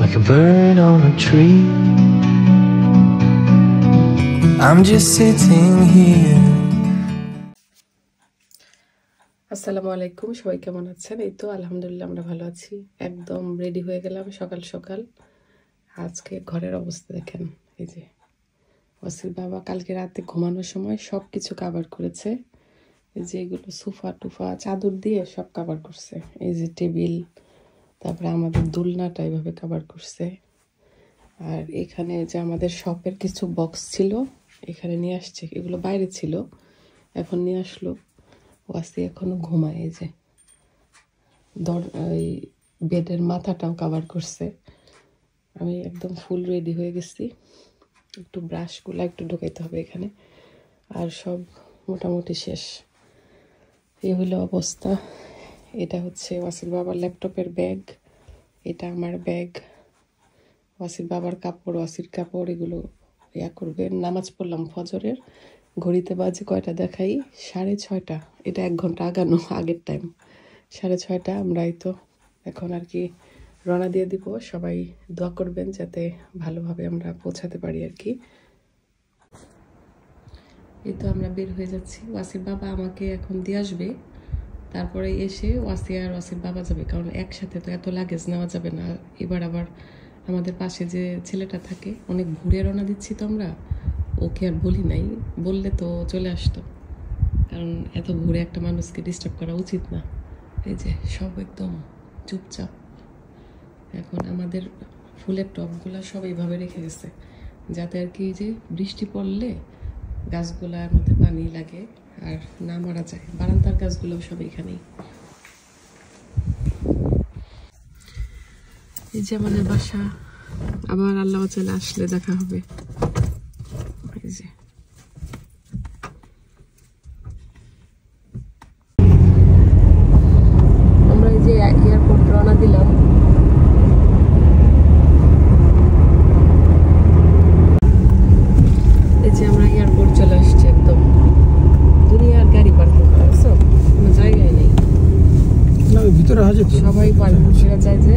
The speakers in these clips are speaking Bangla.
Like a bird on a tree, I'm just sitting here. আসসালামু আলাইকুম, সবাই কেমন আছেন? এই তো আলহামদুলিল্লাহ আমরা ভালো আছি। একদম রেডি হয়ে গেলাম সকাল সকাল। আজকে ঘরের অবস্থা দেখেন, এই যে ওয়াসির বাবা কালকে রাতে ঘুমানোর সময় সব কিছু কাভার করেছে। এই যে এগুলো সোফা টুফা চাদর দিয়ে সব কাভার করছে। এই যে টেবিল, তারপরে আমাদের দোলনাটা এইভাবে কাভার করছে। আর এখানে যে আমাদের শপের কিছু বক্স ছিল এখানে নিয়ে আসছে, এগুলো বাইরে ছিল, এখন নিয়ে আসলো। ওয়াসি এখনো ঘুমায়। এই যে এই বেডের মাথাটাও কাভার করছে। আমি একদম ফুল রেডি হয়ে গেছি, একটু ব্রাশগুলো একটু ঢোকাইতে হবে এখানে, আর সব মোটামুটি শেষ। এই হলো অবস্থা। এটা হচ্ছে ওয়াসির বাবার ল্যাপটপের ব্যাগ, এটা আমার ব্যাগ, ওয়াসির বাবার কাপড়, ওয়াসির কাপড়, এগুলো ইয়া করবে। নামাজ পড়লাম ফজরের, ঘড়িতে বাজে কয়টা দেখাই, 6:30। এটা 1 ঘন্টা আগানো, আগের টাইম 6:30। আমরা এই তো এখন আর কি রওনা দিয়ে দিব। সবাই দোয়া করবেন যাতে ভালোভাবে আমরা পৌঁছাতে পারি আর কি। এই তো আমরা বের হয়ে যাচ্ছি। ওয়াসির বাবা আমাকে এখন দিয়ে আসবে, তারপরে এসে ওয়াসি আর ওয়াসির বাবা যাবে, কারণ একসাথে তো এত লাগেজ নেওয়া যাবে না। এবার আবার আমাদের পাশে যে ছেলেটা থাকে, অনেক ঘুরে রওনা দিচ্ছি তো আমরা, ওকে আর বলি নাই, বললে তো চলে আসতো, কারণ এত ঘুরে একটা মানুষকে ডিস্টার্ব করা উচিত না। এই যে সব একদম চুপচাপ। এখন আমাদের ফুলের টবগুলো সব এইভাবে রেখে গেছে, যাতে আর কি যে বৃষ্টি পড়লে গাছগুলার মধ্যে পানি লাগে আর না মারা যায়। বারান্দার গাছগুলো সব এখানেই। এই যে আমাদের বাসা, আবার আল্লাহ চলে আসলে দেখা হবে। এই যে আমরা এই যে এয়ারপোর্ট রওনা দিলাম। এই যে আমরা এয়ারপোর্ট চলে আসছি, একদম দুনিয়ার গাড়ি পার্কিং করা আছে, কোনো জায়গায় নেই। ভিতরে সবাই পার্কিং করে যায় যে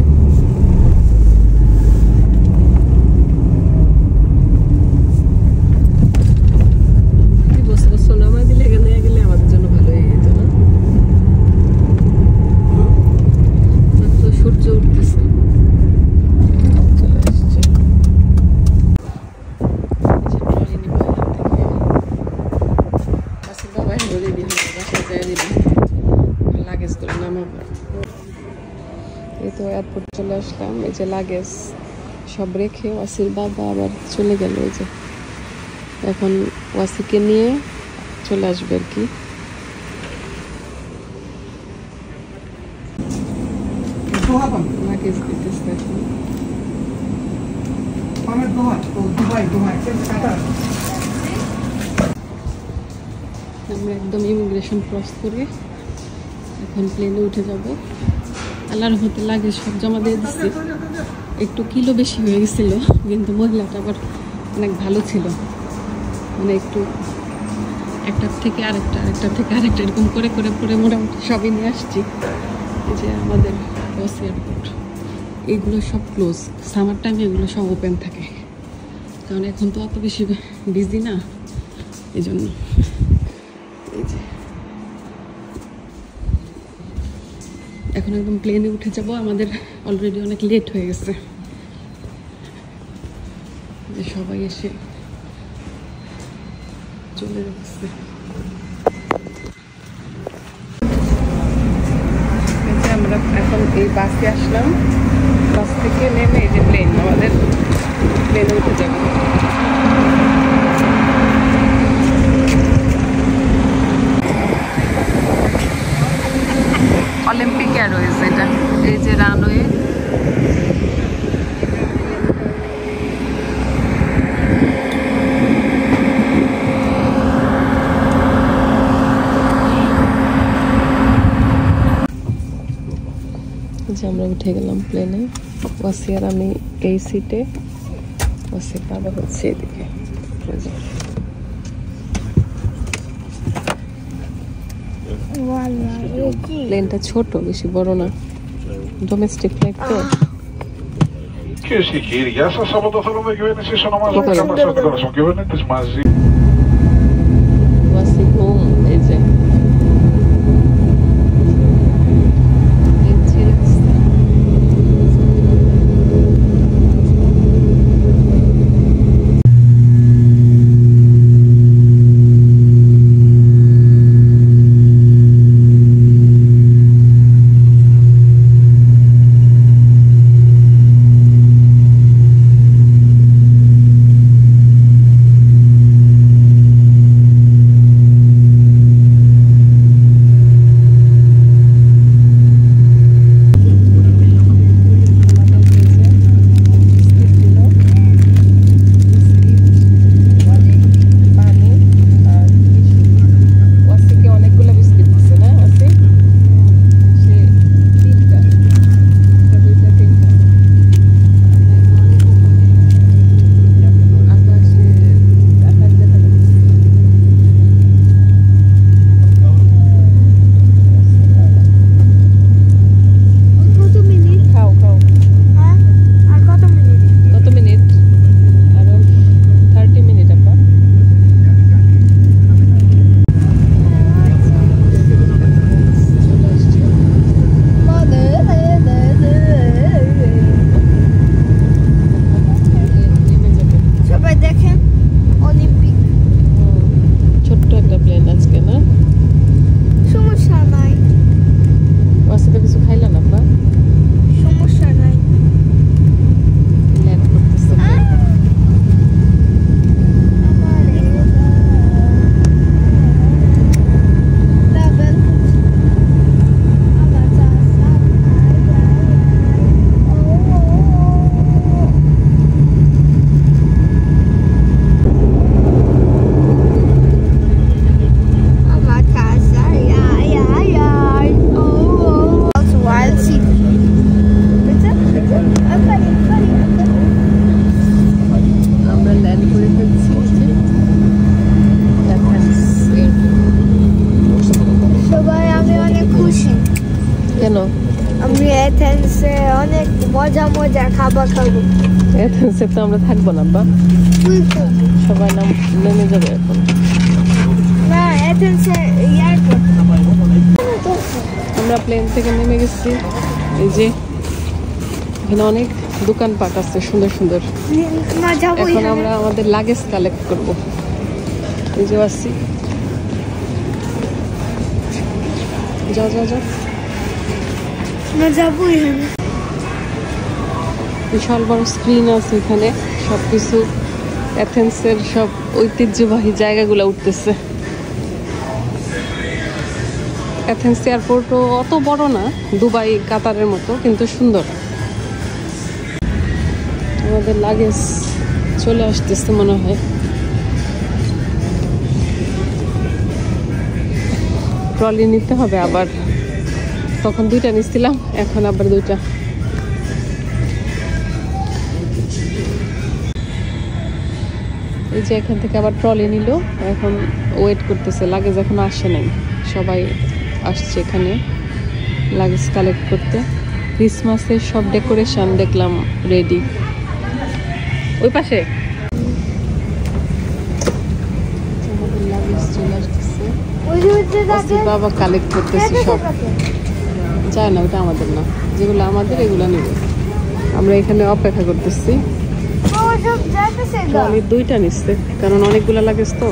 সোনামা দিলে এখানে গেলে আমাদের জন্য ভালো হয়ে যেত না? মাত্র সূর্য উঠতেছে, চলে আসছে। লাগেজগুলো নামাবো। এই তো এয়ারপোর্ট চলে আসলাম। এই যে লাগেজ সব রেখে ওয়াসির বাবা আবার চলে গেল। এই যে এখন ওয়াসিকে নিয়ে চলে আসবে আর কি। লাগেজ দিতেছে এখন। আমরা একদম ইমিগ্রেশন ক্রস করে এখন প্লেনে উঠে যাব। আল্লাহর রহমতে লাগেজ সব জমা দিয়ে দিচ্ছি। একটু কিলো বেশি হয়ে গেছিলো, কিন্তু মহিলাটা আবার অনেক ভালো ছিল, মানে একটু একটার থেকে আরেকটা, আরেকটার থেকে আরেকটা এরকম করে করে পরে মোটামুটি সবই নিয়ে আসছি। এই যে আমাদের বস এয়ারপোর্ট, এগুলো সব ক্লোজ। সামার টাইমে এগুলো সব ওপেন থাকে, কারণ এখন তো অত বেশি বিজি না, এই জন্য। এই যে এখন একদম প্লেনে উঠে যাব, আমাদের অলরেডি অনেক লেট হয়ে গেছে। যে সবাই এসে চলে যাচ্ছে। আমরা এখন এই বাসে আসলাম, বাস থেকে নেমে এই যে প্লেন, আমাদের প্লেনে উঠে যাবে। অলিম্পিক এয়ারওয়েজ এটা, এই যে রানওয়ে। যে আমরা উঠে গেলাম প্লেনে, ওয়াসি আর আমি এই সিটে, ওয়াসির বাবা হচ্ছে এদিকে। প্লেনটা ছোট, বেশি বড় না, ডোমেস্টিক ফ্লাইট তো। Κυρίες και κύριοι, γεια σας. Από το Θρόνο Κυβέρνησης ονομάζομαι Κάμας Αντικόνος, ο κυβερνήτης μαζί. ওয়াসি হোম, এই যে এথেন্সে অনেক মজা মজা খাবার খাবো। এথেন্সে তো আমরা থাকবো না, বা সবাই নেমে যাবে এখন। না, এথেন্সে এয়ারপোর্ট। আমরা প্লেন থেকে নেমে গেছি, এই যে এখানে অনেক দোকানপাট আছে সুন্দর সুন্দর। এখন আমরা আমাদের লাগেজ কালেক্ট করব। এই যে আসছি, যাও যাও যাও, বিশাল বড় স্ক্রিন আছে এখানে, সবকিছু এথেন্সের সব ঐতিহ্যবাহী জায়গাগুলো উঠতেছে। এথেন্স এয়ারপোর্টও অত বড় না, দুবাই কাতারের মতো, কিন্তু সুন্দর। আমাদের লাগেজ চলে আসতেছে মনে হয়। ট্রলি নিতে হবে আবার, তখন 2টা নিচ্ছিলাম, এখন আবার 2টা। এই যে এখান থেকে আবার ট্রলি নিল, এখন ওয়েট করতেছে, লাগেজ এখন আসে নাই, সবাই আসছে এখানে লাগেজ কালেক্ট করতে। ক্রিসমাসের সব ডেকোরেশন দেখলাম রেডি। ওই পাশে আমাদের লাগেজ চলে আসতেছে। বাবা কালেক্ট করতেছে সব, যায় না ওটা আমাদের না, যেগুলো আমাদের এগুলো নেবে। আমরা এখানে অপেক্ষা করতেছি। আমি 2টা নিচ্ছে কারণ অনেকগুলো লাগেজ তো।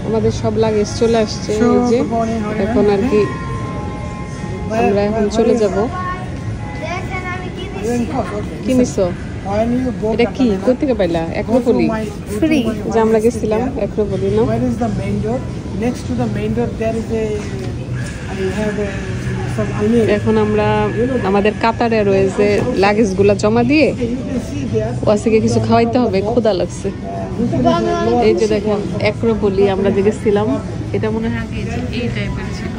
আমাদের সব লাগেজ চলে আসছে যে এখন আর কি আমরা এখন চলে যাব। কি নিছো? এটা কি কই থেকে পাইলা? অ্যাক্রোপলি ফ্রি যে আমরা গেছিলাম অ্যাক্রোপলি না? এখন আমরা আমাদের কাতারে রয়েছে লাগেজগুলো জমা দিয়ে ওয়াসিকে কিছু খাওয়াইতে হবে, ক্ষুধা লাগছে। এই যে দেখেন অ্যাক্রোপলি আমরা যে গেছিলাম, এটা মনে হয় আগে এই টাইপের ছিল।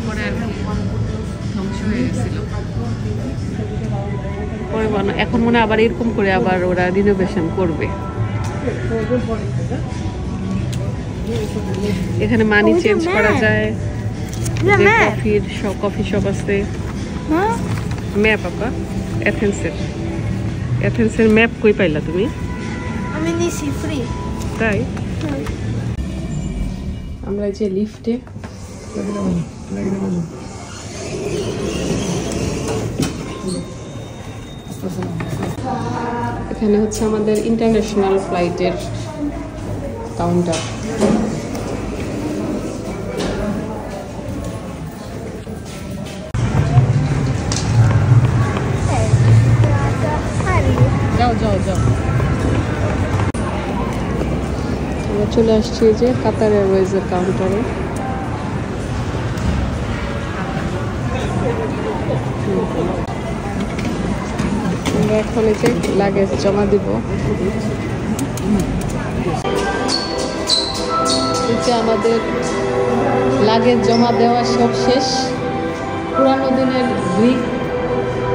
পরে আর কি ধ্বংস হয়ে গেছিল। পরে এখন মনে আবার এরকম করে আবার ওরা রিনোভেশন করবে। এখানে মানি চেঞ্জ করা যায়, কফি শপ আছে। ম্যাপ আপা এথেন্সের ম্যাপ কই পাইলা তুমি? আমি নিছি ফ্রি। তাই আমরা যে লিফটে এখানে হচ্ছে আমাদের ইন্টারন্যাশনাল ফ্লাইটের কাউন্টার। যাও যাও যাও, আমরা চলে আসছি যে কাতার এয়ারওয়েজের কাউন্টারে। আমরা এখন এই যে লাগেজ জমা দিব। আমাদের লাগেজ জমা দেওয়া সব শেষ। পুরানো দিনের গ্রিক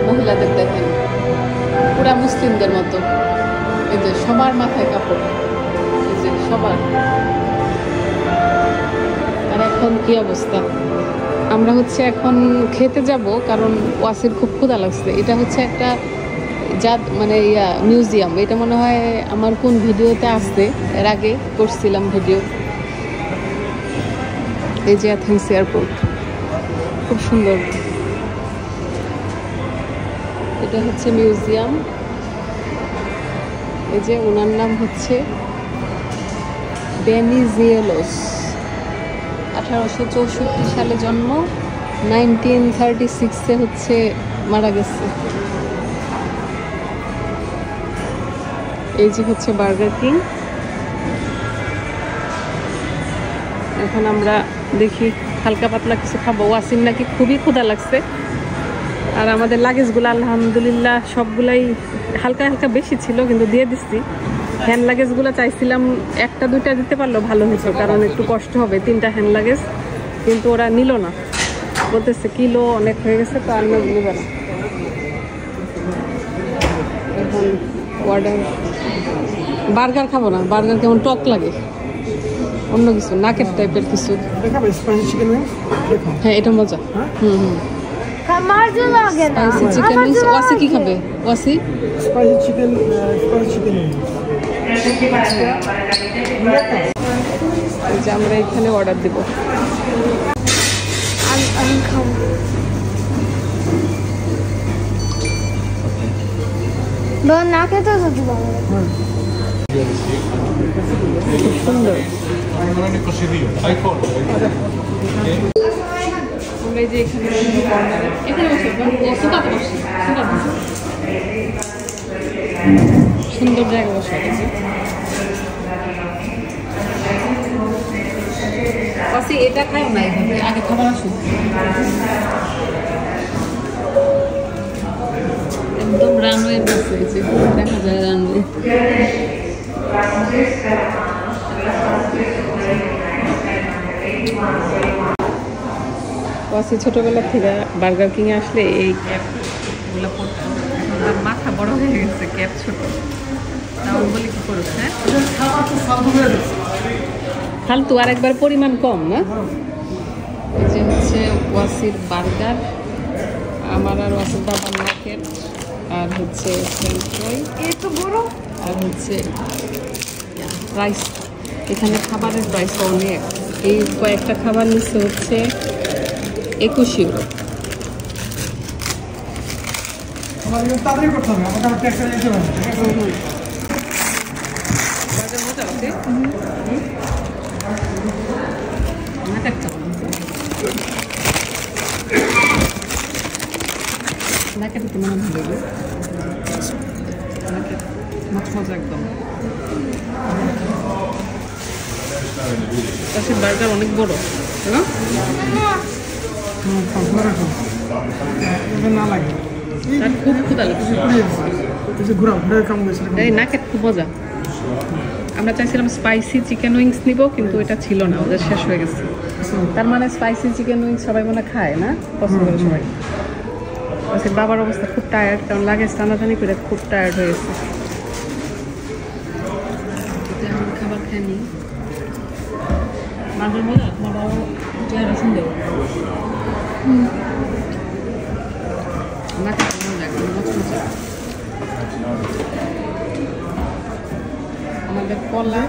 মহিলাদের দেখেন, পুরা মুসলিমদের মতো। এই যে সবার মাথায় কাপড়, এই যে সবার। আর এখন কি অবস্থা? আমরা হচ্ছে এখন খেতে যাব কারণ ওয়াসির খুব ক্ষুধা লাগছে। এটা হচ্ছে একটা মানে মিউজিয়াম। এটা মনে হয় আমার কোন ভিডিওতে আসছে, এর আগে করছিলাম ভিডিও। এই যে অ্যাথেন্স এয়ারপোর্ট, খুব সুন্দর। এটা হচ্ছে মিউজিয়াম। এই যে ওনার নাম হচ্ছে ভেনিজিয়েলোস। 1864 সালে জন্ম, 1936-এ হচ্ছে মারা গেছে। এই যে হচ্ছে বার্গার কিং। এখন আমরা দেখি হালকা পাতলা কিছু খাবো। ওয়াসিম নাকি খুবই ক্ষুধা লাগছে। আর আমাদের লাগেজগুলো আলহামদুলিল্লাহ সবগুলাই হালকা হালকা বেশি ছিল, কিন্তু দিয়ে দিচ্ছি। হ্যান্ড লাগেজগুলো চাইছিলাম 1-2টা দিতে পারলেও ভালো হতো, কারণ একটু কষ্ট হবে 3টা হ্যান্ড লাগেজ, কিন্তু ওরা নিল না। বলতেছে কিলো অনেক হয়ে গেছে, তো আর নেবে না। এখন অর্ডার বার্গার খাবো না, বার্গার কেমন টক লাগে, অন্য কিছু নাকের টাইপের কিছু। হ্যাঁ এটা মজা। Spicy chicken wings. ওয়াসি কি খাবে? ওয়াসি স্পাইসি চিকেন যে আমরা এখানে অর্ডার দেবো। আমি খাবো। না খেতে যদি ভালো সুন্দর। আমরা যে এখানে সুন্দর জায়গা বসে আছে। এটা খাও না, আগে খাবার আসুন। একদম রানওয়ের কাছে দেখা যায় রানওয়ে। ওয়াসি ছোটবেলা থেকে বার্গার কিং এ আসলে এই ক্যাপগুলো পড়তো। মাথা বড় হয়ে গেছে, ক্যাপ ছোট। তাও বলি কি করুক। হ্যাঁ ফালতু আর একবার পরিমাণ কম না। এই যে হচ্ছে ওয়াসির বার্গার, আমার আর ওয়াসির বাবার নাকেট, আর হচ্ছে ফ্রেঞ্চ ফ্রাই, আর হচ্ছে রাইস। এখানে খাবারের প্রাইস অনেক। এই কয়েকটা খাবার নিচ্ছে হচ্ছে 21 ইউরো। তাড়াতাড়ি করতে হবে, আমাকে আবার ট্যাক্সে যেতে হবে। মজা আছে। নাকেট তো মনে ভালো নাকেট মাছ মজা একদম। ওয়াসির বার্গার অনেক বড় না? না লাগে তার খুব ক্ষুধা লাগছে। এই নাকেট খুব মজা। আমরা চাইছিলাম স্পাইসি চিকেন উইংস নিব, কিন্তু এটা ছিল না, ওদের শেষ হয়ে গেছে। তার মানে স্পাইসি চিকেন উইংস সবাই মনে খায় না, পছন্দ করে সবাই। ওয়াসির বাবার অবস্থা খুব টায়ার্ড, কারণ লাগেজ টানাটানি করে খুব টায়ার্ড হয়ে গেছে। খাবার খেয়ে নিই। বার্গার মজা, তোমার বাবা চেহারা সুন্দর। নাকেট মজা একদম মজা। আমাদের কলা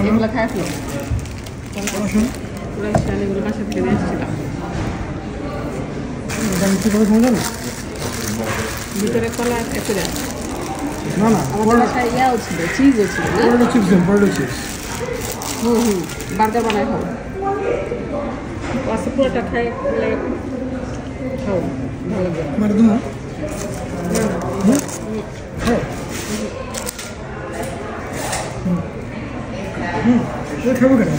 এগুলো খাই ফেলো, পুরো এগুলো বাসা থেকে নিয়ে আসছিলাম। ভিতরে কলা এসে দেয় না না, আমাদের বাসায় ইয়াও ছিল, চিজও ছিল না? বার্গার বানায় খাও, আচ্ছা পুরোটা খাই খাও, ভালো লাগে। মানে তুমি খাবো কেন?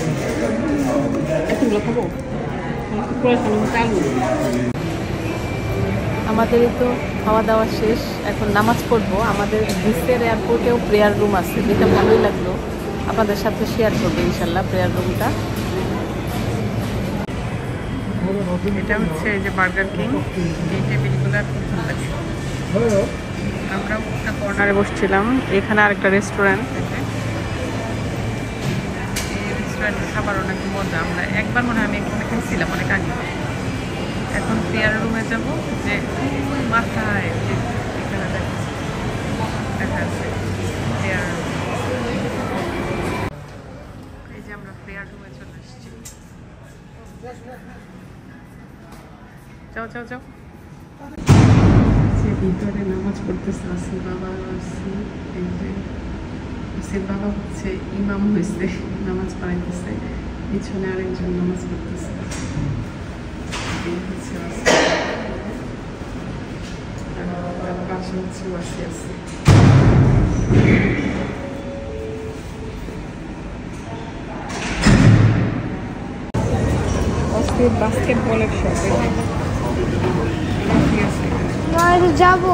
এতগুলো খাবো? চালু। আমাদের তো খাওয়া দাওয়া শেষ, এখন নামাজ পড়বো। আমাদের গ্রিসের এয়ারপোর্টেও প্রেয়ার রুম আছে, যেটা ভালোই লাগলো। আপনাদের সাথে শেয়ার করবো ইনশাল্লাহ প্রেয়ার রুমটা। এটা হচ্ছে এই যে বার্গার কিং, এই টেবিলগুলো খুব ভালো লাগে। আমরা একটা কর্নারে বসছিলাম। এখানে আরেকটা রেস্টুরেন্ট, এই রেস্টুরেন্টের খাবার অনেক মজা। আমরা একবার মনে হয় আমি এখানে খাইছিলাম অনেক আগে। এখন প্রেয়ার রুমে যাব, যে মাথায় এখানে দেখা যাচ্ছে প্রেয়ার রুম। এই যে আমরা প্রেয়ার রুমে চলে এসেছি। যাও যাও যাও। ভিতরে নামাজ পড়তেছে আসির বাবা। এই যে আসির বাবা হচ্ছে ইমাম হয়েছে, নামাজ পড়াইতেছে। পিছনে আরেকজন নামাজ পড়তেছে। এই হচ্ছে আর পাশে হচ্ছে ওয়াসি আছে। অস্থির বাস্কেটবলের শপ। যাবো,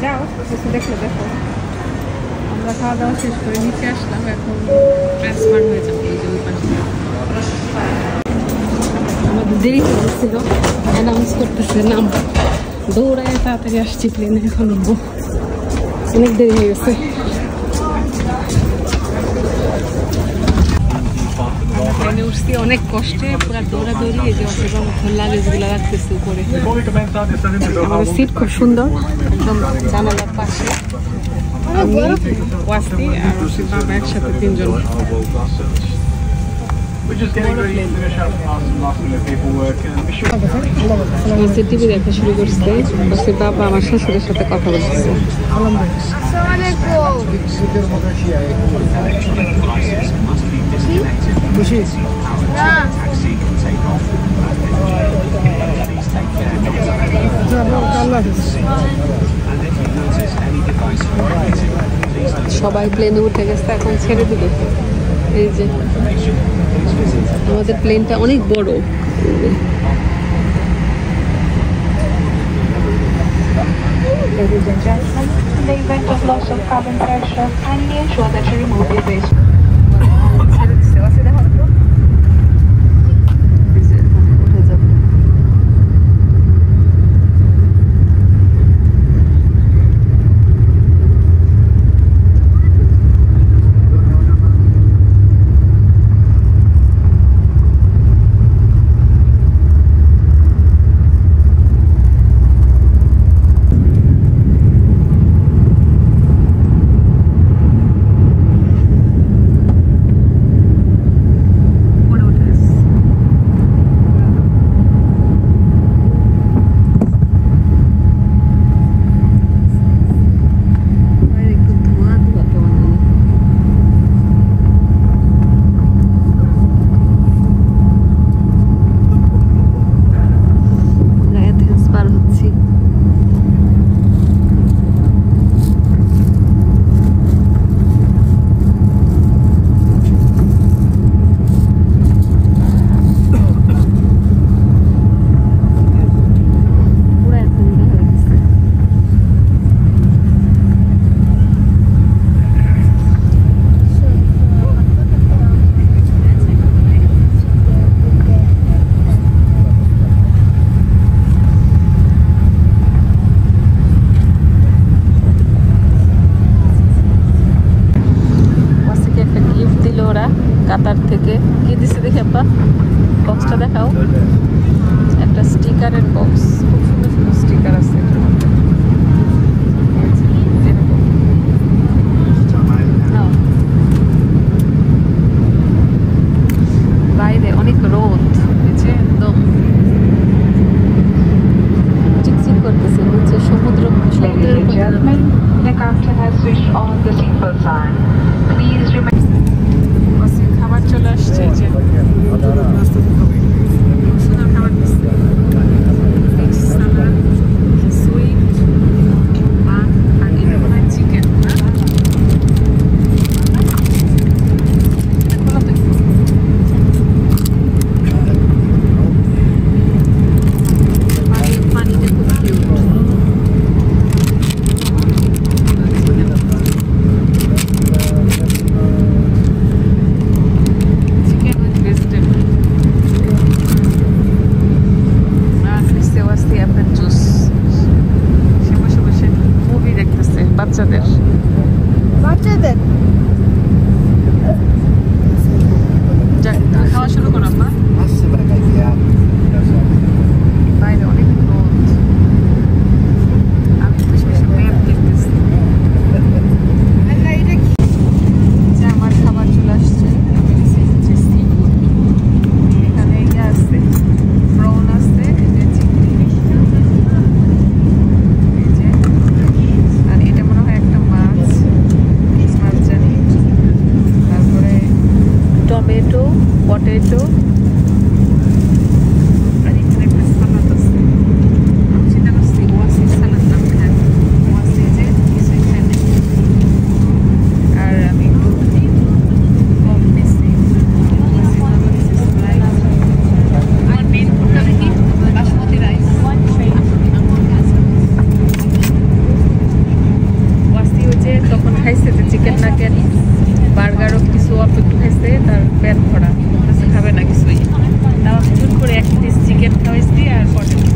যাও কিছু দেখলে দেখো। আমরা খাওয়া দাওয়া শেষ করে নিচে আসলাম, এখন ট্রান্সফার হয়ে যাবো এই যে ওই পাশে। আমাদের দেরি হয়েছিল, অ্যানাউন্স করতেছে নাম, দৌড়ায় তাড়াতাড়ি আসছি প্লেনে। এখন উঠবো, অনেক দেরি হয়ে গেছে। প্লেনে উঠছি অনেক কষ্টে, পুরো দৌড়াদৌড়ি। এই যে লাগেজগুলো রাখতেছে উপরে। আমাদের সিট খুব সুন্দর, একদম জানালার পাশে। আমি, ওয়াসি আর ওয়াসির বাবা একসাথে তিনজন। টিভি দেখা শুরু করছে। ওয়াসির বাবা আমার শ্বশুরের সাথে কথা বলতেছে। সবাই প্লেনে উঠে গেছে, এখন ছেড়ে দিবে। এই যে আমাদের প্লেনটা অনেক বড়। Ladies and gentlemen, in the event of loss of carbon pressure, kindly ensure that you remove your waste. বক্সটা দেখাও। একটা স্টিকারের বক্স, খুব সুন্দর সুন্দর স্টিকার আছে এটার মধ্যে। এরকম। নাও। বাইরে অনেক রোদ, নিচে একদম চিকচিক করতেছে, নিচে সমুদ্রের Ladies and gentlemen, the captain has switched on the seatbelt sign. Please remain. খাবার চলে আসছে, যে খুব সুন্দর খাবার দিচ্ছে। ফিশ সালাড, সুইট, আর এটা মনে হয় চিকেন না? খোলা তো একটু। পানিটা খুব কিউট। Chicken with vegetable. আর নিচে আছে আপনার জুস। সে বসে বসে মুভি দেখতেছে বাচ্চাদের। বাচ্চাদের যাক, তুমি খাওয়া শুরু করো না। বাইরে অনেক রোদ, আমি বসে বসে ম্যাপ দেখতেছি। যে আমার খাবার চলে আসছে, এখানে ইয়ে আছে, প্রন আছে, এই যে চিংড়ি, এই যে, আর এটা মনে হয় একটা মাছ, মাছ জানি। তারপরে টমেটো, পটেটো, আর এখানে একটা সালাদ আছে। আমি চিন্তা করছি ওয়াসি সালাদ নাম খাই, ওয়াসি যে কিছুই খাই না। আর আমি একটু কম নিচ্ছি, আমার মেন ফুডটা দেখি বাসমতি রাইস। ওয়াসি ওই যে তখন খাইছে যে চিকেন নাগেট, বার্গারও কিছু অল্প একটু খাইছে, তার পেট ভরা, বলতেছে খাবে না কিছুই। তাও আমি জোর করে এক পিস চিকেন খাওয়াইছি আর পটেটো।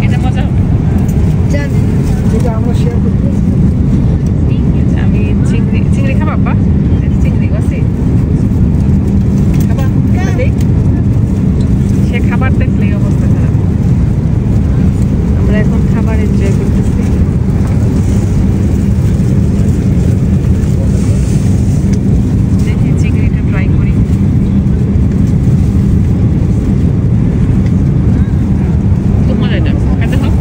এটা মজা হবে। আমি চিংড়ি খাবা আপা? চিংড়ি আছে খাবা? সে খাবার দেখলে অবস্থা খারাপ। আমরা এখন খাবার এনজয় করতেছি। দেখি চিংড়িটা ট্রাই করি। খুব মজা, এটা খাইতে খাও,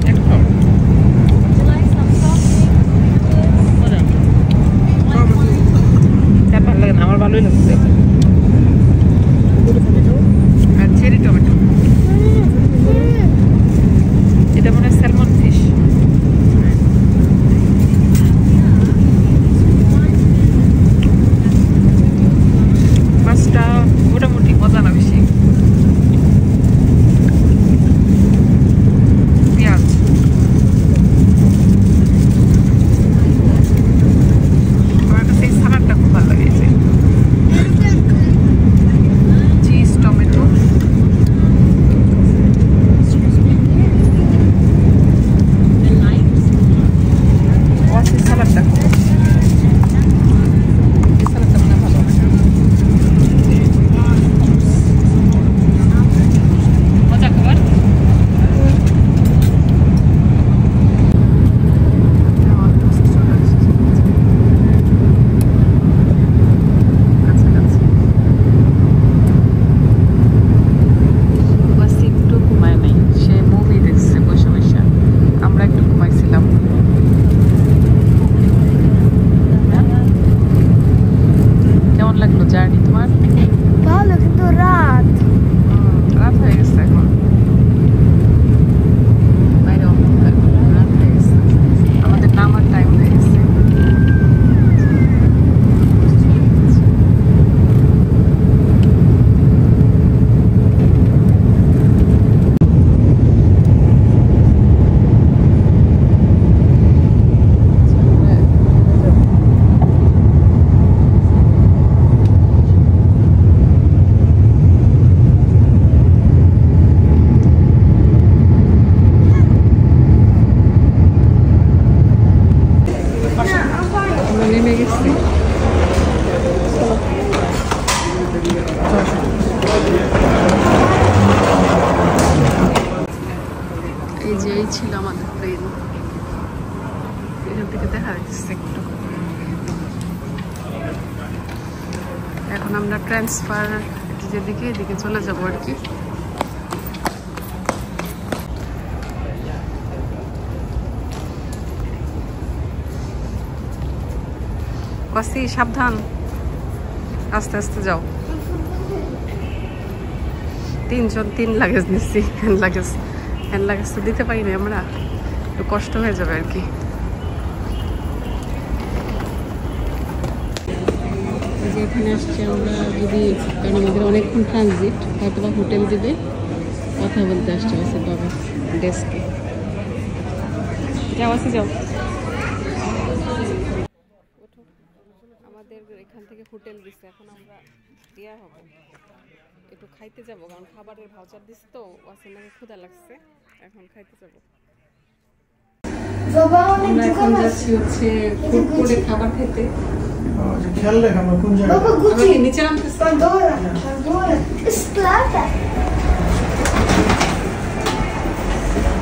একটু খাও। এই ছিল আমাদের প্লেন, এখান থেকে দেখা যাচ্ছে একটু। এখন আমরা ট্রান্সফার যেদিকে এদিকে চলে যাবো আর কি। ওয়াসি সাবধান, আস্তে আস্তে যাও। 3 জন 3 লাগেজ নিচ্ছি, হ্যান্ড লাগেজ তো দিতে পারি না আমরা, একটু কষ্ট হয়ে যাবে আর কি। এখানে আসছি আমরা, যদি কারণ আমাদের অনেকক্ষণ ট্রানজিট, হয়তো বা হোটেল দিবে, কথা বলতে আসছে ওয়াসির বাবা ডেস্কে। যাও ওয়াসি যাও। আমাদের এখান থেকে হোটেল দিচ্ছে, এখন আমরা দেওয়া হবে একটু খাইতে যাব, কারণ খাবারের ভাউচার দিচ্ছে তো, ওয়াসির নাকি ক্ষুধা লাগছে, এখন খাইতে যাব। আমরা এখন যাচ্ছি হচ্ছে ফুড কোর্টে খাবার খেতে। খেয়াল রেখ আমরা কোন জায়গায়। আমাকে নিচে নামতেছি।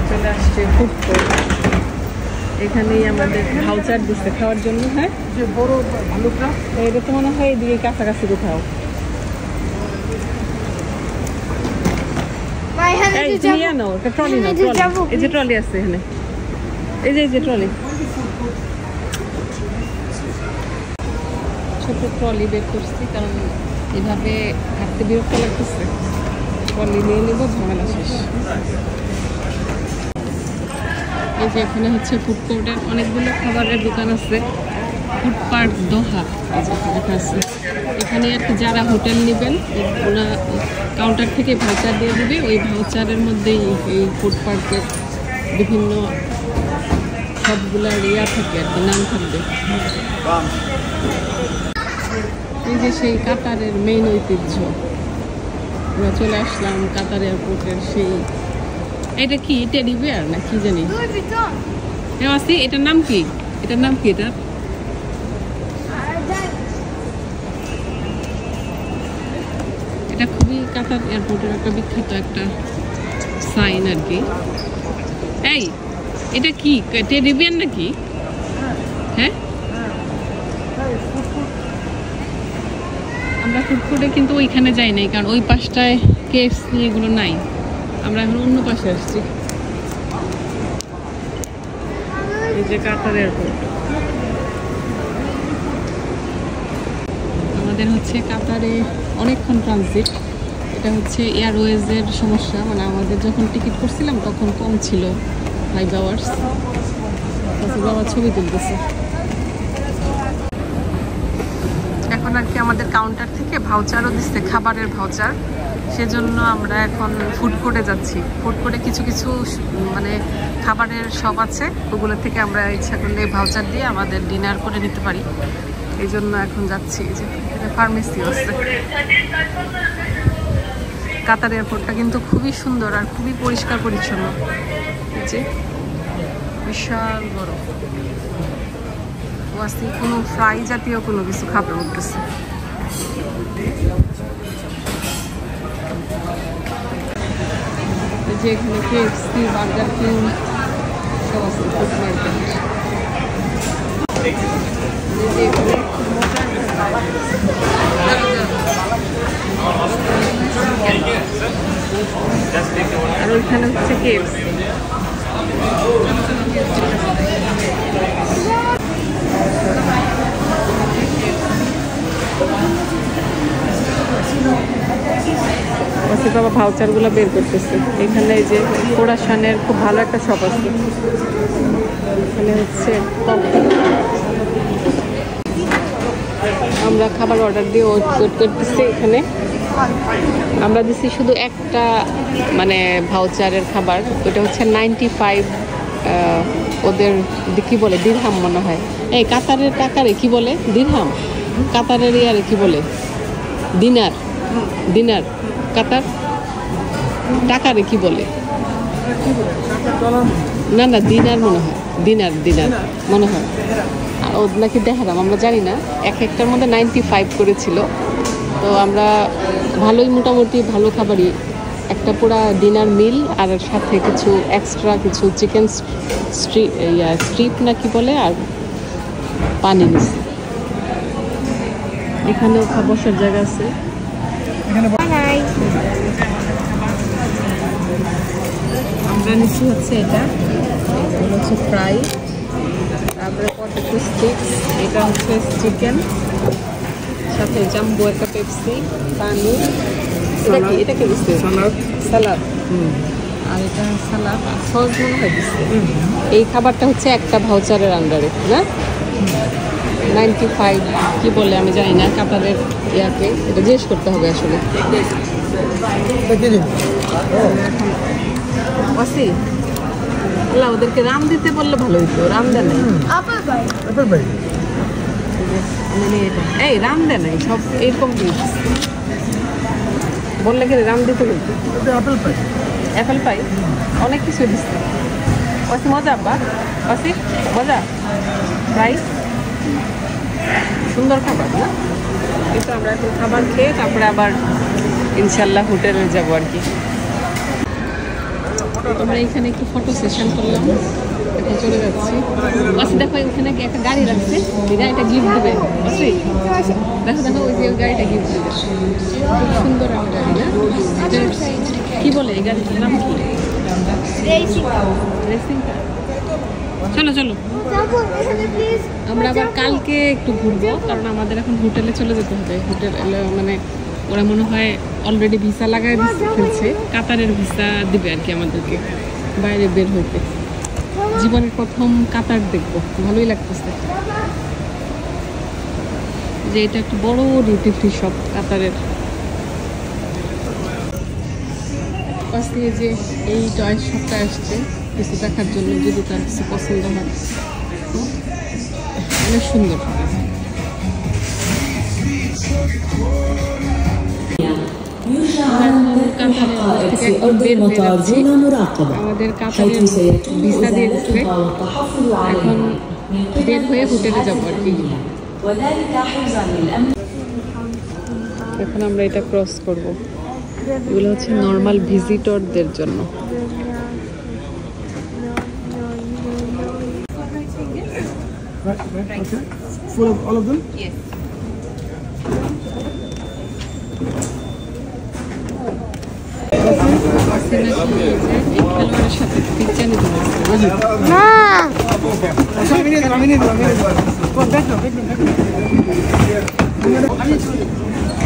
চলে আসছে ফুড কোর্ট, এখানেই আমাদের ভাউচার দিচ্ছে খাওয়ার জন্য। হ্যাঁ, যে বড় ভালুকটা এটা তো মনে হয় এদিকে কাছাকাছি কোথাও। এই তুমি আনো একটা ট্রলি, নাও ট্রলি, এই যে ট্রলি আছে এখানে, এই যে ট্রলি, ছোট ট্রলি বের করছি, কারণ এভাবে হাঁটতে বিরক্ত লাগতেছে। ট্রলি নিয়ে নেবো, ঝামেলা শেষ। এই যে এখানে হচ্ছে ফুড কোর্টের অনেকগুলো খাবারের দোকান আছে। ফুড পার্ক দোহা লেখা আছে এখানে আর কি। যারা হোটেল নেবেন ওরা কাউন্টার থেকে ভাউচার দিয়ে দেবে, ওই ভাউচারের মধ্যেই এই ফুড পার্কের বিভিন্ন সবগুলার ইয়া থাকে আর কি, নাম থাকবে। এই যে সেই কাতারের মেইন ঐতিহ্য, আমরা চলে আসলাম কাতার এয়ারপোর্টের সেই, এটা কি টেডি বিয়ার না কি জানি, এটার নাম কি, এটার নাম কি? এটা খুবই কাতার এয়ারপোর্টের একটা বিখ্যাত একটা সাইন আর কি। এই এটা কি টেডি বিয়ার নাকি? হ্যাঁ, আমরা ফুড কোর্টে কিন্তু ওইখানে যাই নাই, কারণ ওই পাশটায় কেএফসি এগুলো নাই। আমরা এখন অন্য পাশে আসছি। এই যে কাতার এয়ারপোর্ট, আমাদের হচ্ছে কাতারে অনেকক্ষণ ট্রানজিট। এটা হচ্ছে এয়ারওয়েজের সমস্যা, মানে আমাদের যখন টিকিট করছিলাম তখন কম ছিল 5 আওয়ার্স। বাবা ছবি তুলতেছে। এখন আর কি আমাদের কাউন্টার থেকে ভাউচারও দিচ্ছে, খাবারের ভাউচার, সেজন্য আমরা এখন ফুড কোর্টে যাচ্ছি। ফুড কোর্টে কিছু কিছু মানে খাবারের শপ আছে, ওগুলো থেকে আমরা ইচ্ছা করলে ভাউচার দিয়ে আমাদের ডিনার করে নিতে পারি। এই জন্য এখন যাচ্ছি। যে এখানে ফার্মেসি আছে। কাতার এয়ারপোর্টটা কিন্তু খুবই সুন্দর আর খুবই পরিষ্কার পরিচ্ছন্ন। যে বিশাল বড়। ওয়াসি কোনো ফ্রাই জাতীয় কোনো কিছু খাবে উঠতেছে। যে এখানে কেএফসি, বার্গার কিং সব আছে ফুড মার্কেট। আর ওইখানে হচ্ছে কেএফসি। বাবা ভাউচার গুলো বের করতেছে। এখানে এই যে কোরাসানের খুব ভালো একটা শপ আছে, এখানে হচ্ছে আমরা খাবার অর্ডার দিয়ে ওয়েট করতেছি। এখানে আমরা দিচ্ছি শুধু একটা মানে ভাউচারের খাবার, ওটা হচ্ছে 95 ওদের কি বলে দিরহাম মনে হয়। এই কাতারের টাকারে কি বলে? দিরহাম। কাতারের ইয়ারে কি বলে? দিনার। দিনার কাতার টাকারে কি বলে? না না দিনার মনে হয়, দিনার দিনার মনে হয়। ও নাকি দেখালাম আমরা জানি না। এক একটার মধ্যে 95 করেছিল। তো আমরা ভালোই মোটামুটি ভালো খাবারই একটা পুরা ডিনার মিল আর সাথে কিছু এক্সট্রা কিছু চিকেন স্ট্রিপ না কি বলে আর পানি নিছি। এখানেও বসার জায়গা আছে। আমরা নিচ্ছি হচ্ছে এটা হচ্ছে ফ্রাই, তারপরে পটেটো স্টিক্স, এটা হচ্ছে চিকেন, সাথে জাম্বো একটা পেপসি, পানি, এটা কি দিচ্ছে স্যালাড, আর এটা সালাদ আর সস মনে হয় দিচ্ছে। এই খাবারটা হচ্ছে একটা ভাউচারের আন্ডারে না 95 কি বলে আমি জানি না কাতারের ইয়াকে, এটা জিজ্ঞেস করতে হবে আসলে। আল্লাহ ওদেরকে রাম দিতে বললে ভালো হইতো, রাম দেয় নাই। এই রাম দেয় নাই, সব এইরকম বললে কি রাম দিতে বলতো। অ্যাপেল পাই অনেক কিছু দিচ্ছে। ওসি মজা আব্বা, ওসি মজা ফ্রাই, সুন্দর খাবার না? কিন্তু আমরা এখন খাবার খেয়ে তারপরে আবার ইনশাল্লাহ হোটেলে যাবো আর কি। আমরা এখানে একটু ফটো সেশন করলাম, এখন চলে যাচ্ছি। ওসি দেখো ওখানে একটা গাড়ি রাখছে, এই গাড়িটা গিফট দেবে। ওসি দেখো দেখো ওই যে গাড়িটা গিফট দেবে, খুব সুন্দর একটা গাড়ি না? কি বলে এই গাড়িটার নাম কি? Racing car. চলো চলো আমরা আবার কালকে একটু ঘুরবো, কারণ আমাদের এখন হোটেলে চলে যেতে হবে। হোটেল মানে ওরা মনে হয় অলরেডি ভিসা লাগাই ফেলছে, কাতারের ভিসা দিবে আর কি আমাদেরকে বাইরে বের হইতে। জীবনের প্রথম কাতার দেখবো, ভালোই লাগতেছে। যে এটা একটা বড় ডিউটি ফ্রি শপ কাতারের। পাশে যে এই টয় শপটা আসছে কিছু দেখার জন্য, যদি তার কিছু পছন্দ হয়। অনেক সুন্দর। আমাদের কাতারের ভিসা দিয়ে দিচ্ছে, এখন বের হয়ে হোটেলে যাবো আর কি। এখন আমরা এটা ক্রস করব। এগুলো হচ্ছে নর্মাল ভিজিটরদের জন্য। Full of all of them? Yes. খেলোয়াড়ের সাথে পিকচার নিতে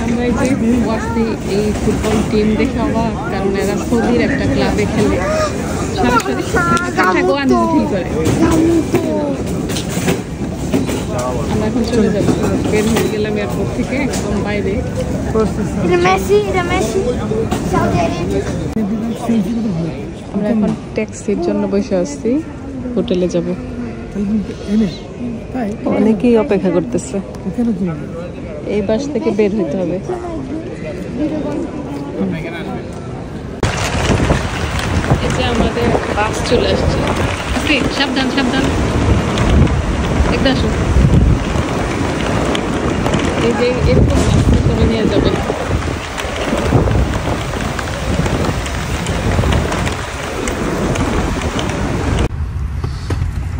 আমরা এই যে ওয়াসি এই ফুটবল টিম দেখে অবাক, কারণ এরা সৌদির একটা ক্লাবে খেলে, সরাসরি গোয়ান ফিল করে। আমরা এখন চলে যাবো, বের হয়ে গেলাম এয়ারপোর্ট থেকে একদম বাইরে। আমরা এখন ট্যাক্সির জন্য বসে আসছি, হোটেলে যাব। অনেকেই অপেক্ষা করতেছে, এই বাস থেকে বের হইতে হবে। এই যে আমাদের বাস চলে আসছে। সাবধান সাবধান, একদম আসো। এই যে এরকম বাসে করে নিয়ে যাবে।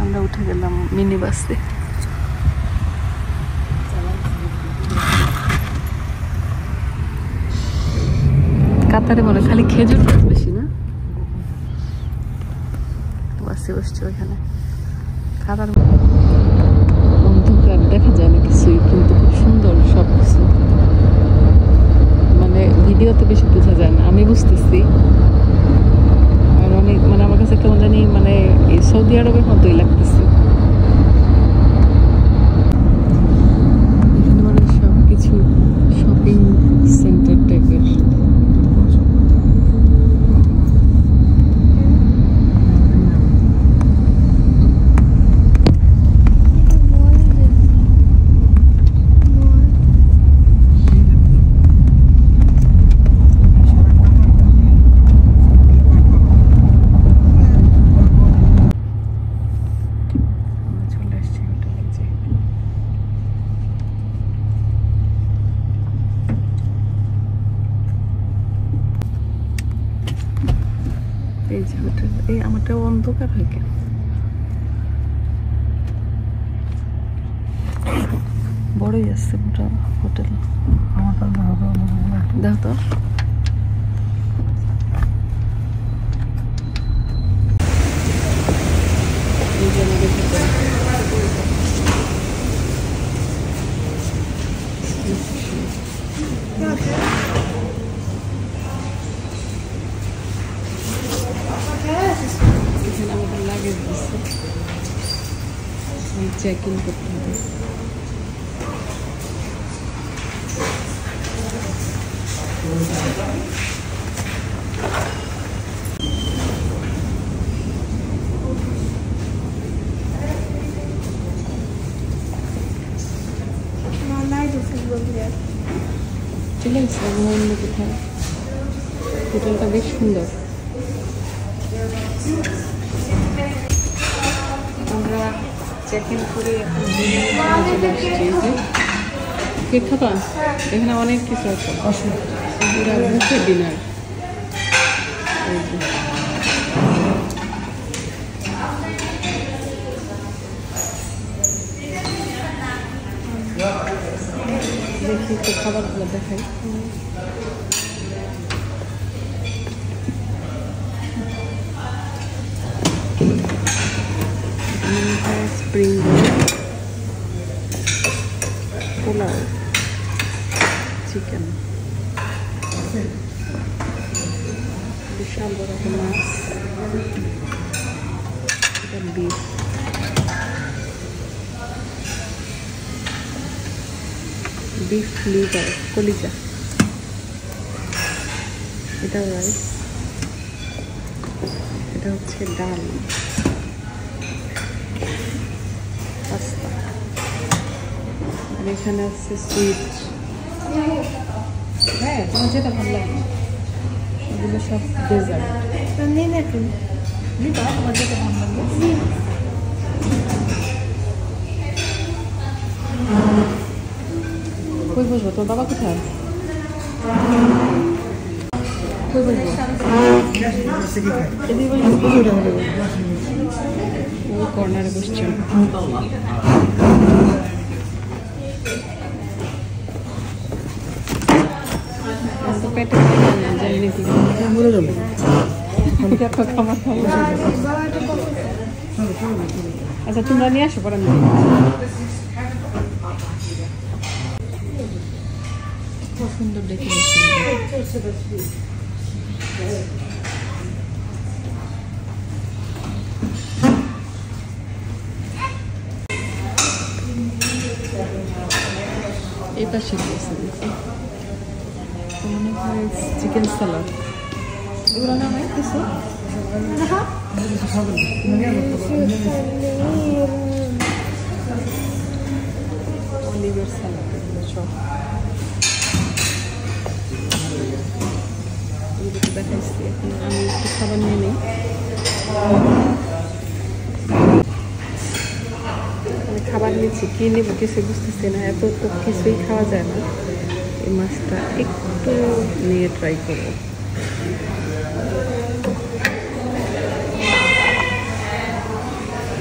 আমরা উঠে গেলাম মিনি বাসে। কাতারে বলে খালি খেজুর গাছ বেশি না? বাসে বসছে ওইখানে। কাতার অন্ধকার, দেখা যায় না কিছুই, কিন্তু খুব সুন্দর সব কিছু। মানে ভিডিওতে বেশি বোঝা যায় না, আমি বুঝতেছি। আর অনেক মানে আমার কাছে কেমন জানি মানে এই সৌদি আরবের মতোই লাগতেছে। এখানে মানে সব কিছু শপিং সেন্টার টাইপের। এই যে হোটেল, এই আমারটা অন্ধকার হয় কেন? বড়ই আছে মোটা হোটেল। দেখো তো এই যে আমাদের হোটেল। এখানে আমাদের লাগেজ দিচ্ছে, চেক ইন করতে হবে। চলে গেছে অন্য কোথাও। হোটেলটা বেশ সুন্দর। আমরা চেক ইন করে এখন কেক খাবা? এখানে অনেক কিছু আছে, পুরা বুফে ডিনার। দেখি তো খাবারগুলো দেখাই। স্প্রিং রোল, পোলাও, চিকেন, বিশাল বড় একটা মাছ, এটা বিফ, বিফ লিভার, কলিজা, এটা রাইস, এটা হচ্ছে ডাল, পাস্তা, আর এখানে আছে সুইট। হ্যাঁ, তোমার যেটা ভালো লাগে এগুলো সব ডেজার্ট। তোমার যেটা ভালো লাগে। কই বসবো? তোর বাবা কোথায়? কই বসবো? ও কর্নারে বসছে। পেটে যাই নাকি মরে যাবো। খাবার খাবো। আচ্ছা তোমরা নিয়ে আসো পরে। খুব সুন্দর ডেকোরেশন। এই পাশে মনে হয় চিকেন স্যালাড, এগুলো না হয় কিছু অলিভের স্যালাড, এগুলো সব দেখাইছি। এখন আমি একটু খাবার নিয়ে নিই। খাবার নিয়েছি, কি নেব কিছু বুঝতেছি না, এত তো কিছুই খাওয়া যায় না। এই মাছটা একটু নিয়ে ট্রাই করব।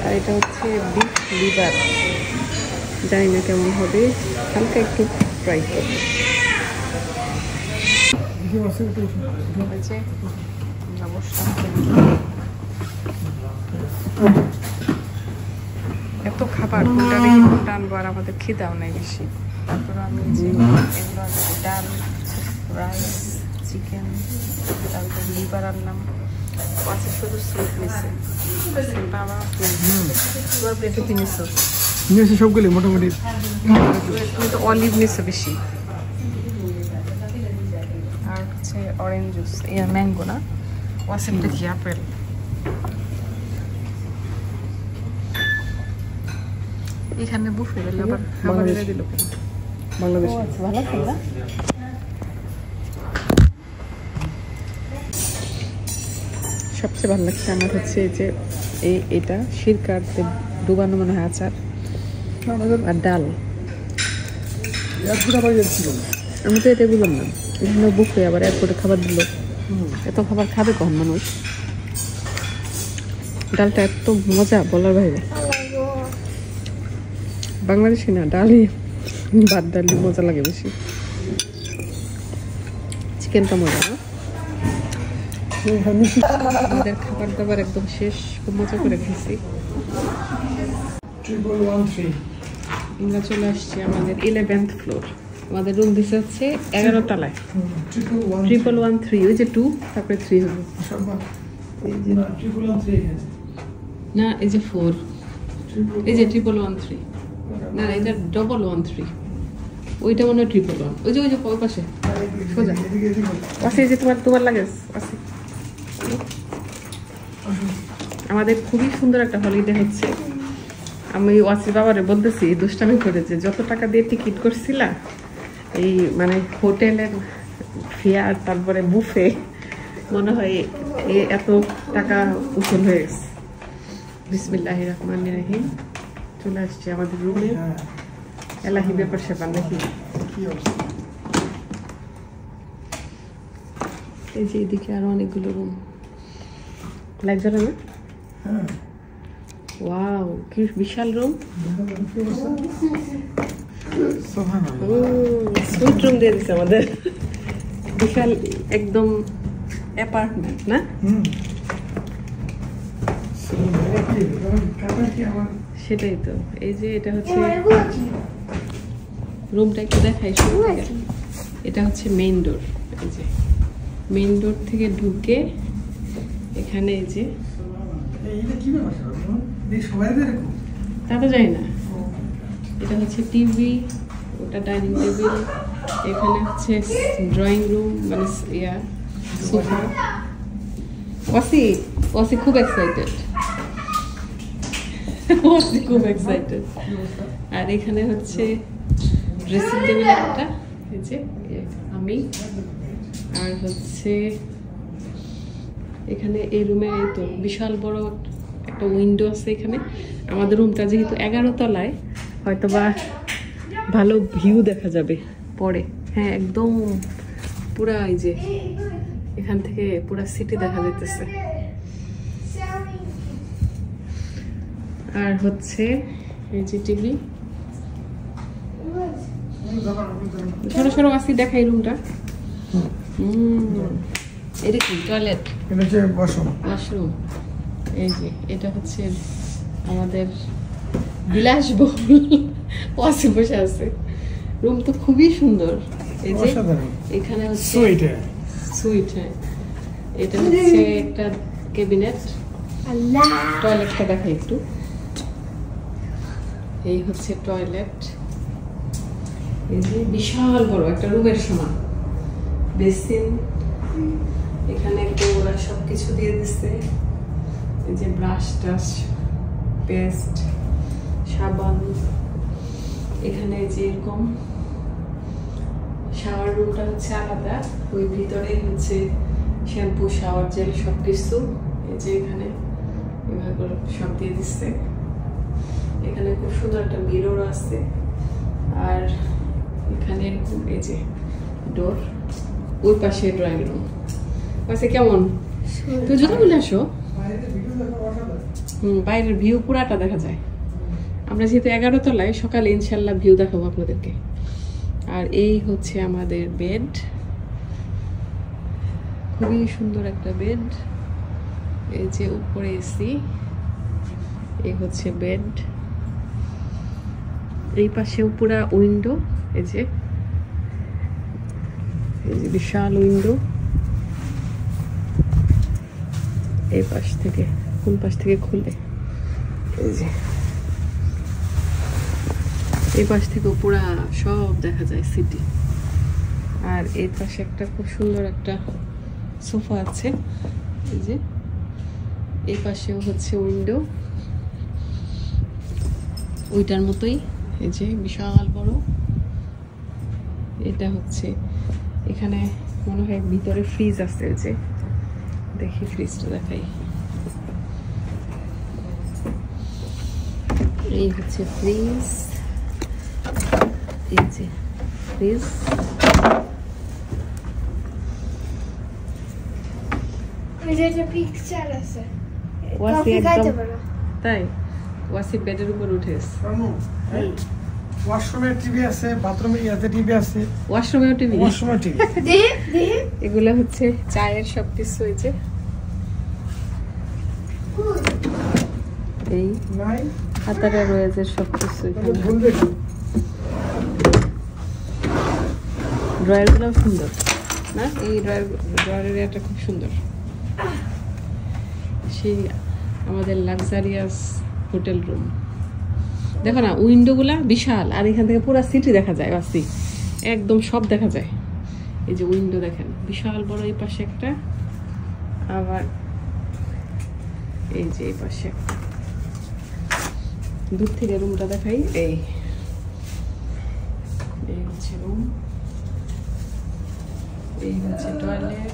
আর এটা হচ্ছে বিফ লিভার, জানি না কেমন হবে, হালকা একটু ট্রাই করব। এত খাবার কোনটা রেখে কোনটা আনবো, আর আমাদের খিদাও নেই বেশি। তারপর আমি যে এগুলো ডাল, রাইস, চিকেন, তারপর লিভার আনলাম। পাশে শুধু স্যুপ নিচ্ছে বাবা। তোমার প্লেটে কি নিচ্ছ? নিয়েছি সবগুলি মোটামুটি। তুমি তো অলিভ নিচ্ছ বেশি। আর হচ্ছে অরেঞ্জ জুস, ইয়া ম্যাঙ্গো না, ওয়াসিমটা কি আপেল। এখানে বুফে দিলে আবার খাবার দিল বাংলাদেশ। ভালো খাবার। সবচেয়ে ভালো লাগছে আমার হচ্ছে এই যে এটা সিরকাতে ডুবানো মনে হয় আচার আর ডাল। আমি তো এটা বললাম না, এখানে বুফে আবার এয়ারপোর্টে খাবার দিল। এত খাবার খাবে কখন মানুষ? ডালটা এত মজা বলার বাইরে। বাংলাদেশি না ডালই, ভাত ডালি মজা লাগে বেশি। চিকেনটা মজা না? আমাদের খাবার দাবার একদম শেষ, খুব মজা করে খেয়েছি। 1113 আমরা চলে আসছি আমাদের 11th ফ্লোর। আমাদের রুম দিছে হচ্ছে 11 তলায়। 1113 ওই যে 2 তারপরে 3 হবে। এই যে 1113 না, এই যে 4, এই যে 1113 না, এটা 113, ওইটা মনে হয় 111। ওই যে ওই পাশে সোজা আছে, এই যে তোমার লাগে আছে। আমাদের খুবই সুন্দর একটা হলিডে হচ্ছে। আমি ওয়াসির বাবারে বলতেছি, দুষ্টামি করেছে, যত টাকা দিয়ে টিকিট করছিলা এই মানে হোটেলের ফেয়ার তারপরে বুফে, মনে হয় এত টাকা উসুল হয়ে গেছে। বিসমিল্লাহির রহমানির রহিম। চলে আসছে আমাদের রুমে। এলাহি ব্যাপার স্যাপার নাকি। এই যে এদিকে আরো অনেকগুলো রুম। লাইট জ্বলে না? ওয়াও, কি বিশাল রুম। সুইট রুম দিয়ে দিচ্ছে আমাদের, বিশাল একদম অ্যাপার্টমেন্ট না? সেটাই তো। এই যে এটা হচ্ছে রুমটা, একটু দেখাই শুরু থেকে। এটা হচ্ছে মেইন ডোর। এই যে মেইন ডোর থেকে ঢুকে এখানে এই যে তা তো যাই না, এটা হচ্ছে টিভি, ওটা ডাইনিং টেবিল, এখানে হচ্ছে ড্রয়িং রুম মানে সোফা। ওয়াসি খুব এক্সাইটেড, খুব এক্সাইটেড। আর এখানে হচ্ছে ড্রেসিং টেবিল একটা, এই যে আমি, আর হচ্ছে এখানে এই রুমে তো বিশাল বড় একটা উইন্ডো আছে এখানে। আমাদের রুমটা যেহেতু 11 তলায়, হয়তো বা ভালো ভিউ দেখা যাবে পরে। হ্যাঁ, একদম পুরা এই যে এখান থেকে পুরা সিটি দেখা যাইতেছে। আর হচ্ছে এই যে টিভি। সরো আসি দেখাই রুমটা। এটা কি টয়লেট? এটা হচ্ছে ওয়াশরুম। এই যে এটা হচ্ছে আমাদের বিলাসবহুল ওয়াশিং বসে আছে। রুম তো খুবই সুন্দর। এই যে এখানে হচ্ছে সুইট, হ্যাঁ, এটা হচ্ছে একটা ক্যাবিনেট। টয়লেটটা দেখাই একটু। এই হচ্ছে টয়লেট, এই যে বিশাল বড় একটা রুমের সমান। বেসিন, এখানে একটু ওরা সবকিছু দিয়ে দিচ্ছে, এই যে ব্রাশ টাশ, পেস্ট, সাবান। এখানে যে এরকম শাওয়ার রুমটা হচ্ছে আলাদা, ওই ভিতরে হচ্ছে শ্যাম্পু, শাওয়ার জেল সব কিছু। এই যে এখানে এভাবে করে সব দিয়ে দিচ্ছে। এখানে খুব সুন্দর একটা মিরর আছে। আর এখানে এরকম এই যে ডোর, ওই পাশে ড্রয়িং রুম। আচ্ছা, কেমন? তুই জুতো বলে আসো। বাইরের ভিউ পুরাটা দেখা যায়। আমরা যেহেতু 11 তলায়, সকালে ইনশাল্লাহ ভিউ দেখাবো আপনাদেরকে। আর এই হচ্ছে আমাদের বেড, খুবই সুন্দর একটা বেড। এই যে উপরে এসি, এই হচ্ছে বেড। এই পাশেও পুরা উইন্ডো, এই যে বিশাল উইন্ডো। এই পাশ থেকে, কোন পাশ থেকে খুলে, এই যে এই পাশ থেকে পুরা সব দেখা যায় সিটি। আর এই পাশে একটা খুব সুন্দর একটা সোফা আছে। এই যে এই পাশেও হচ্ছে উইন্ডো, ওইটার মতোই। এই যে বিশাল বড়। এটা হচ্ছে এখানে মনে হয় ভিতরে ফ্রিজ আছে। যে দেখি ফ্রিজটা দেখাই। এই হচ্ছে ফ্রিজ, এই যে ফ্রিজ। এটা একটা পিকচার আছে, ওয়াসি কফি খাইতে একদম পারো। তাই ওয়াসি বেডের উপর উঠেস ওয়াশরুমে টিভি আছে, বাথরুমে ইয়াতে টিভি আছে, ওয়াশরুমেও টিভি ওয়াশরুমে টিভি। দেখি এগুলো হচ্ছে চায়ের সব কিছু হয়েছে এই নাই হাতারা রয়েছে সব কিছু তাহলে ভুলবে কি? ড্রয়ারগুলো সুন্দর না, এই ড্রয়ার এরিয়াটা খুব সুন্দর। সেই আমাদের লাক্সারিয়াস হোটেল রুম দেখো না, উইন্ডোগুলা বিশাল, আর এখান থেকে পুরো সিটি দেখা যায়, বাসি একদম সব দেখা যায়। এই যে উইন্ডো দেখেন বিশাল বড়, এই পাশে একটা, আবার এই যে এই পাশে একটা। দূর থেকে রুমটা দেখাই, এই হচ্ছে রুম, এই হচ্ছে টয়লেট,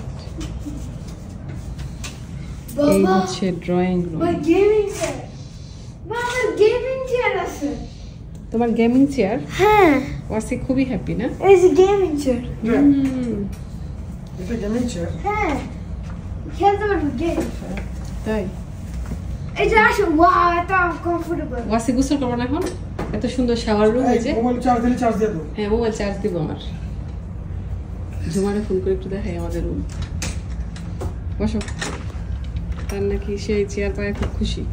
এই হচ্ছে ড্রয়িং রুম। গেমিং চেয়ার, বাবা গেমিং চেয়ার আছে। তোমার গেমিং চেয়ার? হ্যাঁ, ওয়াসি খুবই হ্যাপি না? এই যে গেমিং চেয়ার। এটা গেমিং চেয়ার। হ্যাঁ, খেলতে পারবো গেম। তাই এই যে আসো, ওয়াও, এত কমফোর্টেবল। ওয়াসি গোসল করবো না এখন? এত সুন্দর শাওয়ার রুম হয়েছে। মোবাইল চার্জ দিলে চার্জ দিয়ে দাও। হ্যাঁ, মোবাইল চার্জ দিব আমার। জুমারে ফোন করে একটু দেখাই আমাদের রুম। বসো। তার নাকি সেই চেয়ার পায়ে খুব খুশি।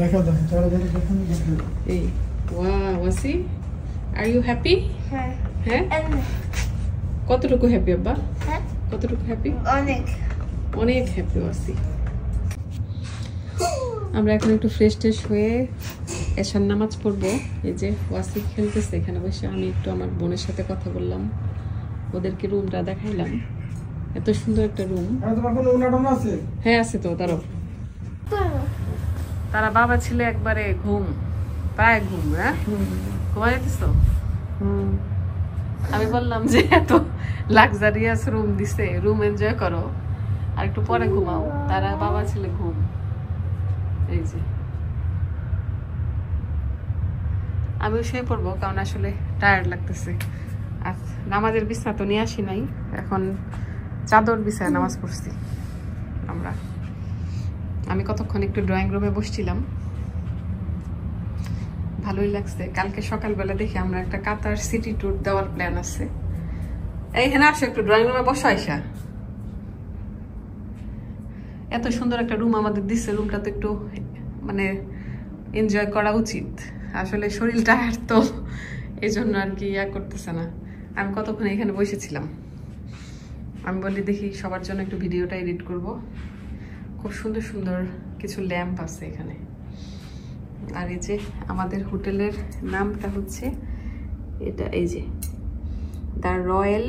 দেখা দাও, চার্জ দিলে দেখুন দেখুন। এই ওয়াসি, আর ইউ হ্যাপি? হ্যাঁ, হ্যাঁ, কতটুকু হ্যাপি আব্বা? হ্যাঁ, কতটুকু হ্যাপি? অনেক। অনেক হ্যাপি ওয়াসি। আমরা এখন একটু ফ্রেশ ট্রেশ হয়ে এশার নামাজ পড়বো। এই যে ওয়াসি খেলতেছে এখানে বসে, আমি একটু আমার বোনের সাথে কথা বললাম, ওদেরকে রুমটা দেখাইলাম। এত সুন্দর একটা রুম। আর তোমার কোনো উনাটন আছে? হ্যাঁ আছে তো, তারও তারা বাবা ছিল একবারে ঘুম, প্রায় ঘুম। হ্যাঁ, ঘুমাই যেতেছ? আমি বললাম যে এত লাক্সারিয়াস রুম দিছে, রুম এনজয় করো, আর একটু পরে ঘুমাও। তারা বাবা ছিল ঘুম। এই যে আমিও শুয়ে পড়বো, কারণ আসলে টায়ার্ড লাগতেছে। আর নামাজের বিছানা তো নিয়ে আসি নাই, এখন চাদর বিছায় নামাজ পড়ছি আমরা। আমি কতক্ষণ একটু ড্রয়িং রুমে বসছিলাম, ভালোই লাগছে। কালকে সকালবেলা দেখি আমরা একটা কাতার সিটি ট্যুর দেওয়ার প্ল্যান আছে। এইখানে আসো, একটু ড্রয়িং রুমে বসো আইসা। এত সুন্দর একটা রুম আমাদের দিচ্ছে, রুমটা তো একটু মানে এনজয় করা উচিত। আসলে শরীর টায়ার্ড তো, এই জন্য আর কি ইয়া করতেছে না। আমি কতক্ষণ এখানে বসেছিলাম, আমি বলি দেখি সবার জন্য একটু ভিডিওটা এডিট করব। খুব সুন্দর সুন্দর কিছু ল্যাম্প আছে এখানে। আর এই যে আমাদের হোটেলের নামটা হচ্ছে এটা, এই যে দ্য রয়্যাল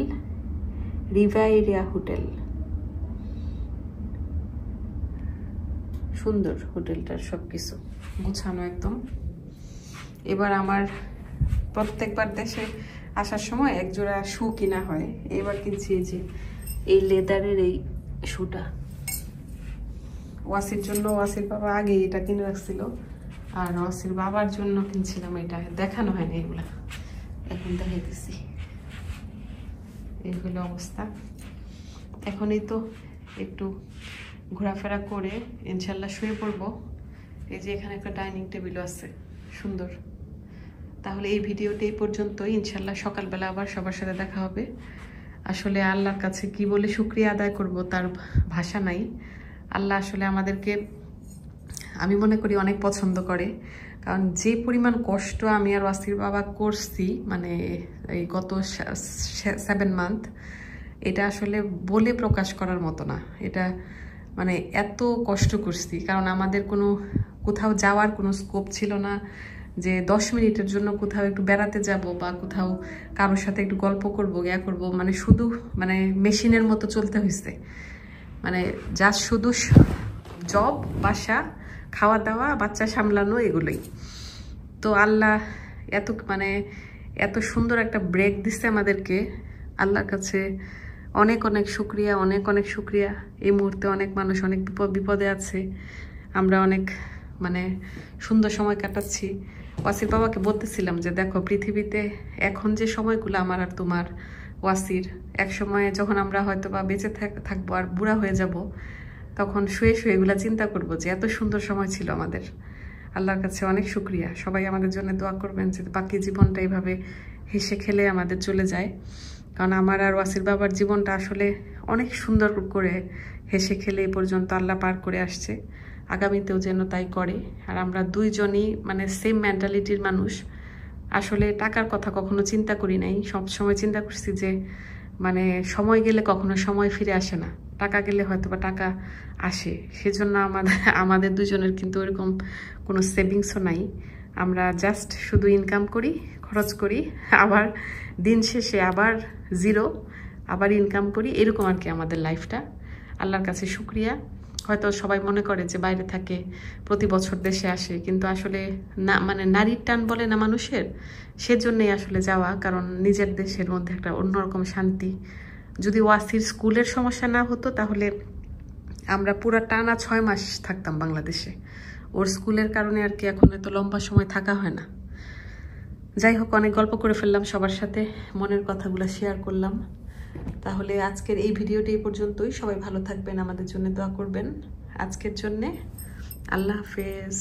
রিভাইরা হোটেল। সুন্দর হোটেলটার সব কিছু গুছানো একদম। এবার আমার প্রত্যেকবার দেশে আসার সময় একজোড়া শু কিনা হয়, এবার কিনছি এই যে এই লেদারের এই শুটা। ওয়াসির জন্য ওয়াসির বাবা আগে এটা কিনে রাখছিল, আর ওয়াসির বাবার জন্য কিনছিলাম এটা। দেখানো হয়নি এগুলা, এখন দেখাইতেছি। এই হলো অবস্থা। এখনই তো একটু ঘোরাফেরা করে ইনশাল্লাহ শুয়ে পড়বো। এই যে এখানে একটা ডাইনিং টেবিলও আছে, সুন্দর। তাহলে এই ভিডিওটি এই পর্যন্তই। ইনশাল্লাহ সকালবেলা আবার সবার সাথে দেখা হবে। আসলে আল্লাহর কাছে কি বলে শুকরিয়া আদায় করব তার ভাষা নাই। আল্লাহ আসলে আমাদেরকে, আমি মনে করি, অনেক পছন্দ করে। কারণ যে পরিমাণ কষ্ট আমি আর ওয়াসির বাবা করছি, মানে এই গত 7 মান্থ, এটা আসলে বলে প্রকাশ করার মতো না। এটা মানে এত কষ্ট করছি, কারণ আমাদের কোনো কোথাও যাওয়ার কোনো স্কোপ ছিল না যে 10 মিনিটের জন্য কোথাও একটু বেড়াতে যাব বা কোথাও কারোর সাথে একটু গল্প করব, ইয়া করব। মানে শুধু মানে মেশিনের মতো চলতে হয়েছে। মানে যা শুধু জব, বাসা, খাওয়া দাওয়া, বাচ্চা সামলানো, এগুলোই। তো আল্লাহ এত সুন্দর একটা ব্রেক দিচ্ছে আমাদেরকে। আল্লাহর কাছে অনেক অনেক শুকরিয়া, অনেক অনেক শুকরিয়া। এই মুহূর্তে অনেক মানুষ অনেক বিপদে আছে, আমরা অনেক মানে সুন্দর সময় কাটাচ্ছি। ওয়াসির বাবাকে বলতেছিলাম যে দেখো, পৃথিবীতে এখন যে সময়গুলো আমার আর তোমার ওয়াসির, এক সময়ে যখন আমরা হয়তো বা বেঁচে থাকবো আর বুড়া হয়ে যাব, তখন শুয়ে শুয়ে এগুলা চিন্তা করব যে এত সুন্দর সময় ছিল আমাদের। আল্লাহর কাছে অনেক শুকরিয়া। সবাই আমাদের জন্য দোয়া করবেন যে বাকি জীবনটা এইভাবে হেসে খেলে আমাদের চলে যায়, কারণ আমার আর ওয়াসির বাবার জীবনটা আসলে অনেক সুন্দর করে হেসে খেলে এই পর্যন্ত আল্লাহ পার করে আসছে, আগামীতেও যেন তাই করে। আর আমরা দুইজনই মানে সেম মেন্টালিটির মানুষ। আসলে টাকার কথা কখনো চিন্তা করি নাই, সব সময় চিন্তা করছি যে মানে সময় গেলে কখনো সময় ফিরে আসে না, টাকা গেলে হয়তো বা টাকা আসে। সেজন্য আমাদের দুজনের কিন্তু ওইরকম কোনো সেভিংসও নাই। আমরা জাস্ট শুধু ইনকাম করি, খরচ করি, আবার দিন শেষে আবার জিরো, আবার ইনকাম করি, এরকম আর কি আমাদের লাইফটা। আল্লাহর কাছে শুকরিয়া। হয়তো সবাই মনে করে যে বাইরে থাকে, প্রতি বছর দেশে আসে, কিন্তু আসলে না, মানে নারীর টান বলে না মানুষের, সেজন্যই আসলে যাওয়া। কারণ নিজের দেশের মধ্যে একটা অন্যরকম শান্তি। যদি ওয়াসির স্কুলের সমস্যা না হতো তাহলে আমরা পুরো টানা 6 মাস থাকতাম বাংলাদেশে। ওর স্কুলের কারণে আর কি এখন এত লম্বা সময় থাকা হয় না। যাই হোক, অনেক গল্প করে ফেললাম, সবার সাথে মনের কথাগুলো শেয়ার করলাম। তাহলে আজকের এই ভিডিওটি এই পর্যন্তই। সবাই ভালো থাকবেন, আমাদের জন্য দোয়া করবেন। আজকের জন্যে আল্লাহ হাফেজ।